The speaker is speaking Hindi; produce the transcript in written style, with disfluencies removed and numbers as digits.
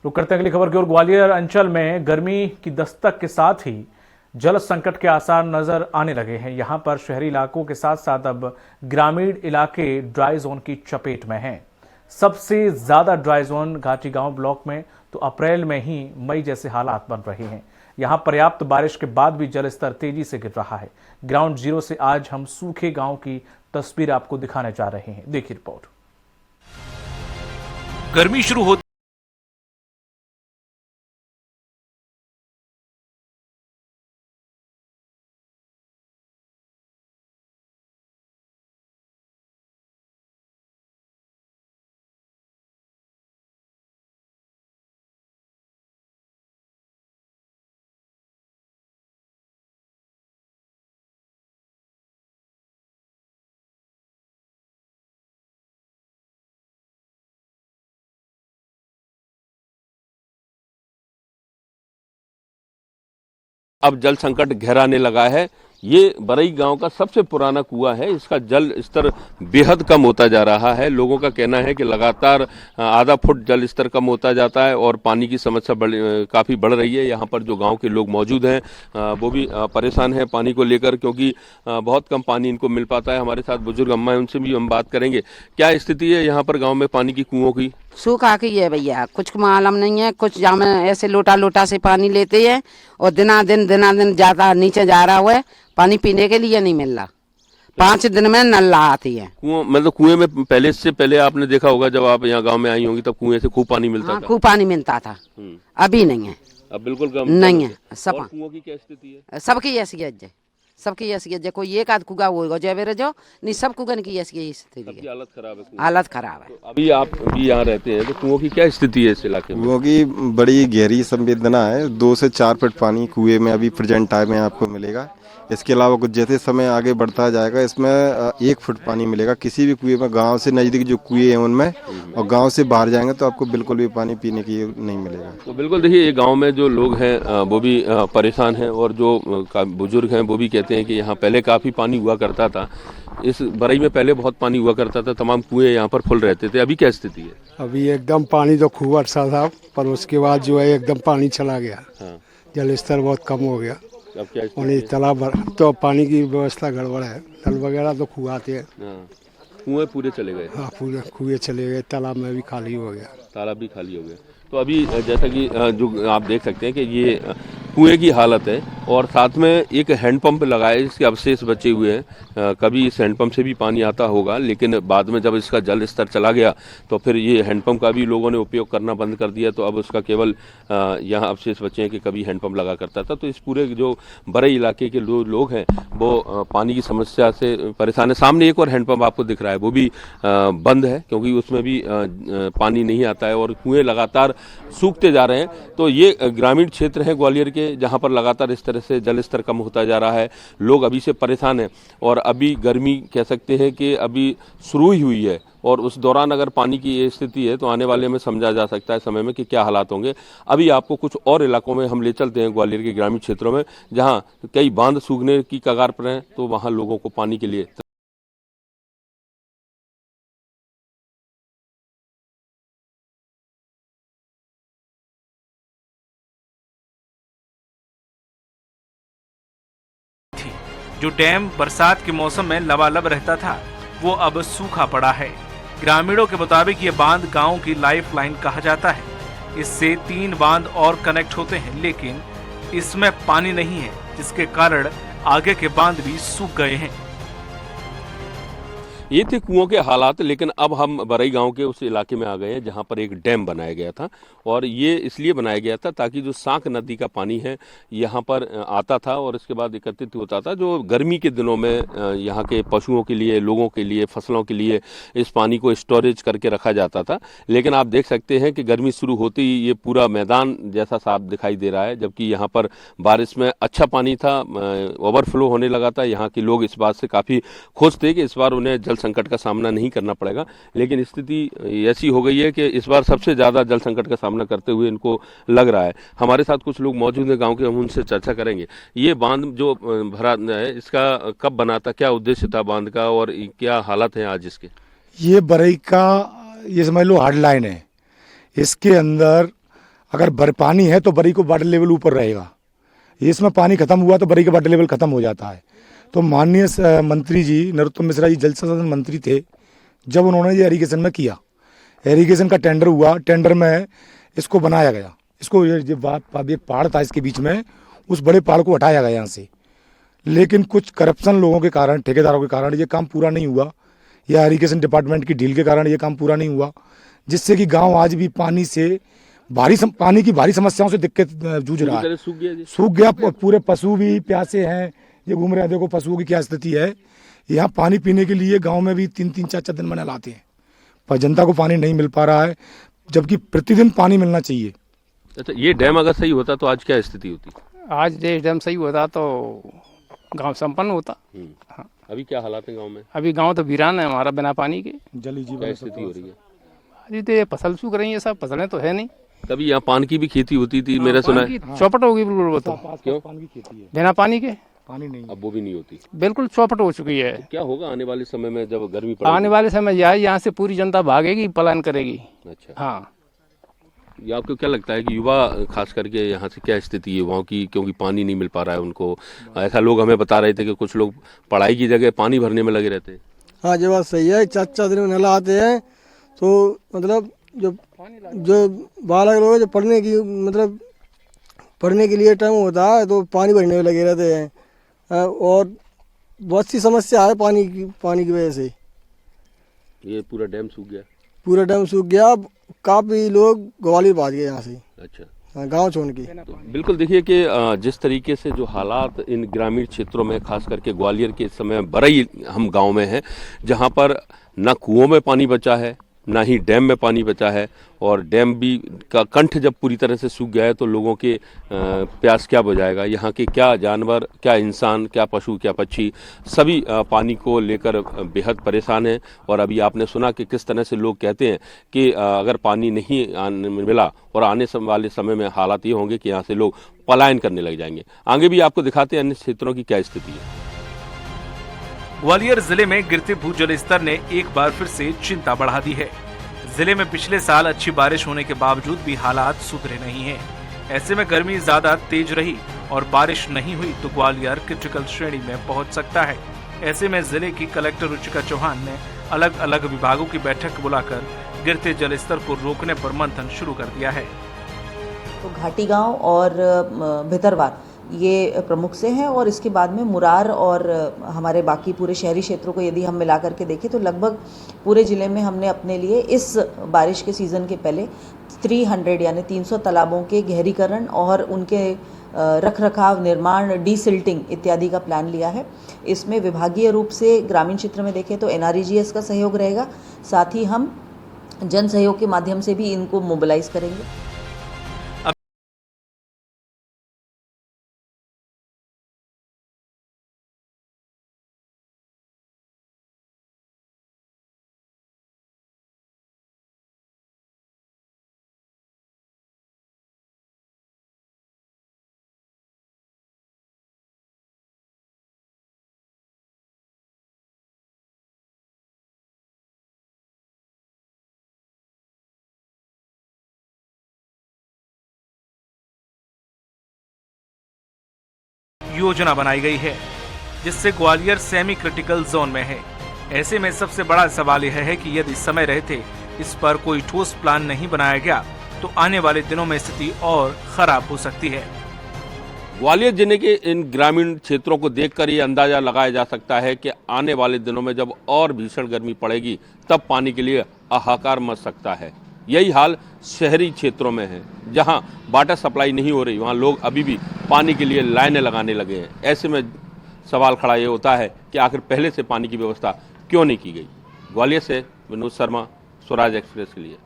रुक करते हैं अगली खबर की ओर। ग्वालियर अंचल में गर्मी की दस्तक के साथ ही जल संकट के आसार नजर आने लगे हैं। यहां पर शहरी इलाकों के साथ साथ अब ग्रामीण इलाके ड्राई जोन की चपेट में हैं। सबसे ज्यादा ड्राई जोन घाटी गांव ब्लॉक में, तो अप्रैल में ही मई जैसे हालात बन रहे हैं। यहां पर्याप्त बारिश के बाद भी जल स्तर तेजी से गिर रहा है। ग्राउंड जीरो से आज हम सूखे गांव की तस्वीर आपको दिखाने जा रहे हैं। देखिए रिपोर्ट। गर्मी शुरू होती अब जल संकट गहराने लगा है। ये बरई गांव का सबसे पुराना कुआं है। इसका जल स्तर बेहद कम होता जा रहा है। लोगों का कहना है कि लगातार आधा फुट जल स्तर कम होता जाता है और पानी की समस्या काफ़ी बढ़ रही है। यहाँ पर जो गांव के लोग मौजूद हैं वो भी परेशान हैं पानी को लेकर, क्योंकि बहुत कम पानी इनको मिल पाता है। हमारे साथ बुजुर्ग अम्मा है, उनसे भी हम बात करेंगे। क्या स्थिति है यहाँ पर गाँव में पानी की, कुओं की? सूखा की है भैया, कुछ मालूम नहीं है। कुछ जामे ऐसे लोटा लोटा से पानी लेते हैं और दिना दिन जाता नीचे जा रहा हुआ है। पानी पीने के लिए नहीं मिल रहा। 5 दिन में नल आती है। कुआं मतलब कुएं में पहले आपने देखा होगा, जब आप यहाँ गांव में आई होंगी तब कुएं से खूब पानी मिलता था। खूब पानी मिलता था। अभी नहीं है। अब बिल्कुल कम नहीं है। सब कुओं की क्या स्थिति है? सबकी ऐसी है, सबकी ऐसी है। कोई एक आध कुआ होगा जो मेरे जो नहीं, सब कुगन की ऐसी स्थिति है। हालत खराब है। हालत खराब है। तो अभी आप भी यहाँ रहते हैं, तो कुओं की क्या स्थिति है इस इलाके में? कुओं की बड़ी गहरी संवेदना है। 2 से 4 फुट पानी कुएं में अभी प्रेजेंट टाइम में आपको मिलेगा। इसके अलावा कुछ जैसे समय आगे बढ़ता जाएगा इसमें 1 फुट पानी मिलेगा किसी भी कुएं में। गांव से नजदीक जो कुएं हैं उनमें, और गांव से बाहर जाएंगे तो आपको बिल्कुल भी पानी पीने की नहीं मिलेगा। तो बिल्कुल देखिए, ये गांव में जो लोग हैं वो भी परेशान हैं, और जो बुजुर्ग हैं वो भी कहते हैं कि यहाँ पहले काफ़ी पानी हुआ करता था। इस बरई में पहले बहुत पानी हुआ करता था, तमाम कुएं यहाँ पर फुल रहते थे। अभी क्या स्थिति है? अभी एकदम पानी तो खूब अच्छा था, पर उसके बाद जो है एकदम पानी चला गया। हाँ। जल स्तर बहुत कम हो गया। अब क्या उन्हें तालाब तो पानी की व्यवस्था गड़बड़ है। नल वगैरह तो खुआते हैं। कुएं पूरे चले गए? हाँ, पूरे कुएं चले गए। तालाब में भी खाली हो गया। तालाब भी खाली हो गया। तो अभी जैसा कि जो आप देख सकते हैं कि ये कुएं की हालत है, और साथ में एक हैंडपंप लगा है जिसके अवशेष बचे हुए हैं। कभी इस हैंडपंप से भी पानी आता होगा, लेकिन बाद में जब इसका जल स्तर चला गया तो फिर ये हैंडपंप का भी लोगों ने उपयोग करना बंद कर दिया। तो अब उसका केवल यहाँ अवशेष बचे हैं कि कभी हैंडपंप लगा करता था। तो इस पूरे जो बरई इलाके के लोग हैं वो पानी की समस्या से परेशान है। सामने एक और हैंडपंप आपको दिख रहा है, वो भी बंद है, क्योंकि उसमें भी पानी नहीं आता है और कुएं लगातार सूखते जा रहे हैं। तो ये ग्रामीण क्षेत्र है ग्वालियर के, जहां पर लगातार इस तरह से जल स्तर कम होता जा रहा है। लोग अभी से परेशान हैं, और अभी गर्मी कह सकते हैं कि अभी शुरू ही हुई है, और उस दौरान अगर पानी की ये स्थिति है तो आने वाले में समझा जा सकता है समय में कि क्या हालात होंगे। अभी आपको कुछ और इलाकों में हम ले चलते हैं, ग्वालियर के ग्रामीण क्षेत्रों में, जहां कई बांध सूखने की कगार पर हैं, तो वहां लोगों को पानी के लिए जो डैम बरसात के मौसम में लबालब रहता था वो अब सूखा पड़ा है। ग्रामीणों के मुताबिक ये बांध गांव की लाइफ लाइन कहा जाता है। इससे 3 बांध और कनेक्ट होते हैं, लेकिन इसमें पानी नहीं है, जिसके कारण आगे के बांध भी सूख गए हैं। ये थे कुओं के हालात। लेकिन अब हम बरई गांव के उस इलाके में आ गए हैं जहां पर एक डैम बनाया गया था, और ये इसलिए बनाया गया था ताकि जो सांक नदी का पानी है यहां पर आता था और इसके बाद एकत्रित होता था, जो गर्मी के दिनों में यहां के पशुओं के लिए, लोगों के लिए, फसलों के लिए इस पानी को स्टोरेज करके रखा जाता था। लेकिन आप देख सकते हैं कि गर्मी शुरू होते ही ये पूरा मैदान जैसा साफ दिखाई दे रहा है, जबकि यहाँ पर बारिश में अच्छा पानी था, ओवरफ्लो होने लगा था। यहाँ के लोग इस बात से काफ़ी खुश थे कि इस बार उन्हें जल संकट का सामना नहीं करना पड़ेगा। लेकिन स्थिति ऐसी हो गई है कि इस बार सबसे ज़्यादा जल संकट का सामना करते हुए इनको लग रहा है। हमारे साथ कुछ लोग मौजूद हैं गांव के, हम उनसे चर्चा करेंगे। ये बांध जो भरा है, इसका कब बना था, क्या उद्देश्य था बांध का, और क्या हालत है आज इसके? ये बरई का ये समझ लो हार्ड लाइन है। इसके अंदर अगर पानी है तो बरी को वाटर लेवल ऊपर रहेगा, इसमें पानी खत्म हुआ तो बरी का वाटर लेवल खत्म हो जाता है। तो माननीय मंत्री जी नरोत्तम मिश्रा जी जल संसाधन मंत्री थे, जब उन्होंने ये इरिगेशन में किया, इरिगेशन का टेंडर हुआ, टेंडर में इसको बनाया गया, इसको ये पहाड़ था इसके बीच में, उस बड़े पहाड़ को हटाया गया यहाँ से, लेकिन कुछ करप्शन लोगों के कारण, ठेकेदारों के कारण ये काम पूरा नहीं हुआ, या इरिगेशन डिपार्टमेंट की ढील के कारण ये काम पूरा नहीं हुआ, जिससे कि गांव आज भी पानी की भारी समस्याओं से दिक्कत जूझ रहा है। सूख गया, पूरे पशु भी प्यासे हैं, ये घूम रहे हैं, देखो पशुओं की क्या स्थिति है। यहाँ पानी पीने के लिए गांव में भी 3-3, 4-4 दिन में लाते हैं, पर जनता को पानी नहीं मिल पा रहा है, जबकि प्रतिदिन पानी मिलना चाहिए। अच्छा, ये डैम अगर सही होता तो आज क्या स्थिति होती? आज ये डैम सही होता तो गांव संपन्न होता। हाँ। अभी क्या हालात है गांव में? अभी गांव तो वीरान है हमारा, बिना पानी के। जली जीवन क्या स्थिति हो रही है? अभी तो ये फसल सूख रही है, सब फसलें तो है नहीं। कभी यहाँ पान की भी खेती होती थी, मेरा सुना है। चौपट होगी बिल्कुल, वो तो क्यों? बिना पानी के पानी नहीं, अब वो भी नहीं होती, बिल्कुल चौपट हो चुकी है। क्या होगा आने वाले समय में जब गर्मी पड़ेगी? आने वाले समय यहाँ से पूरी जनता भागेगी, पलायन करेगी। अच्छा, हाँ। ये आपको क्या लगता है कि युवा खास करके यहाँ से क्या स्थिति है युवाओं की, क्योंकि पानी नहीं मिल पा रहा है उनको? ऐसा लोग हमें बता रहे थे कि कुछ लोग पढ़ाई की जगह पानी भरने में लगे रहते हैं। हाँ, ये बात सही है। 4-4 दिन में नल आते हैं, तो मतलब जो बालक लोग जो पढ़ने के लिए टाइम होता है तो पानी भरने में लगे रहते हैं, और बहुत सी समस्या है पानी की वजह से। ये पूरा डैम सूख गया? पूरा डैम सूख गया, काफी लोग ग्वालियर भाग गए यहाँ से। अच्छा, गांव छोड़ के। तो बिल्कुल देखिए कि जिस तरीके से जो हालात इन ग्रामीण क्षेत्रों में, खास करके ग्वालियर के इस समय बरई हम गांव में हैं, जहां पर न कुओं में पानी बचा है, ना ही डैम में पानी बचा है, और डैम भी का कंठ जब पूरी तरह से सूख गया है तो लोगों के प्यास क्या बुझाएगा? यहाँ के क्या जानवर, क्या इंसान, क्या पशु, क्या पक्षी, सभी पानी को लेकर बेहद परेशान हैं। और अभी आपने सुना कि किस तरह से लोग कहते हैं कि अगर पानी नहीं मिला और आने वाले समय में हालात ये होंगे कि यहाँ से लोग पलायन करने लग जाएंगे। आगे भी आपको दिखाते हैं अन्य क्षेत्रों की क्या स्थिति है। ग्वालियर जिले में गिरते भूजल स्तर ने एक बार फिर से चिंता बढ़ा दी है। जिले में पिछले साल अच्छी बारिश होने के बावजूद भी हालात सुधरे नहीं हैं। ऐसे में गर्मी ज्यादा तेज रही और बारिश नहीं हुई तो ग्वालियर क्रिटिकल श्रेणी में पहुंच सकता है। ऐसे में जिले की कलेक्टर रुचिका चौहान ने अलग अलग विभागों की बैठक बुलाकर गिरते जल स्तर को रोकने पर मंथन शुरू कर दिया है। तो घाटी गांव और भितरवार ये प्रमुख से हैं, और इसके बाद में मुरार और हमारे बाकी पूरे शहरी क्षेत्रों को यदि हम मिला करके देखें तो लगभग पूरे ज़िले में हमने अपने लिए इस बारिश के सीज़न के पहले 300 यानी 300 तालाबों के गहरीकरण और उनके रखरखाव, निर्माण, डीसिल्टिंग इत्यादि का प्लान लिया है। इसमें विभागीय रूप से ग्रामीण क्षेत्र में देखें तो NREGS का सहयोग रहेगा, साथ ही हम जन सहयोग के माध्यम से भी इनको मोबिलाइज करेंगे। योजना बनाई गई है जिससे ग्वालियर सेमी क्रिटिकल जोन में है। ऐसे में सबसे बड़ा सवाल यह है कि यदि समय रहते इस पर कोई ठोस प्लान नहीं बनाया गया तो आने वाले दिनों में स्थिति और खराब हो सकती है। ग्वालियर जिले के इन ग्रामीण क्षेत्रों को देखकर ये अंदाजा लगाया जा सकता है कि आने वाले दिनों में जब और भीषण गर्मी पड़ेगी तब पानी के लिए हाहाकार मच सकता है। यही हाल शहरी क्षेत्रों में है, जहां वाटर सप्लाई नहीं हो रही, वहां लोग अभी भी पानी के लिए लाइनें लगाने लगे हैं। ऐसे में सवाल खड़ा ये होता है कि आखिर पहले से पानी की व्यवस्था क्यों नहीं की गई। ग्वालियर से विनोद शर्मा, स्वराज एक्सप्रेस के लिए।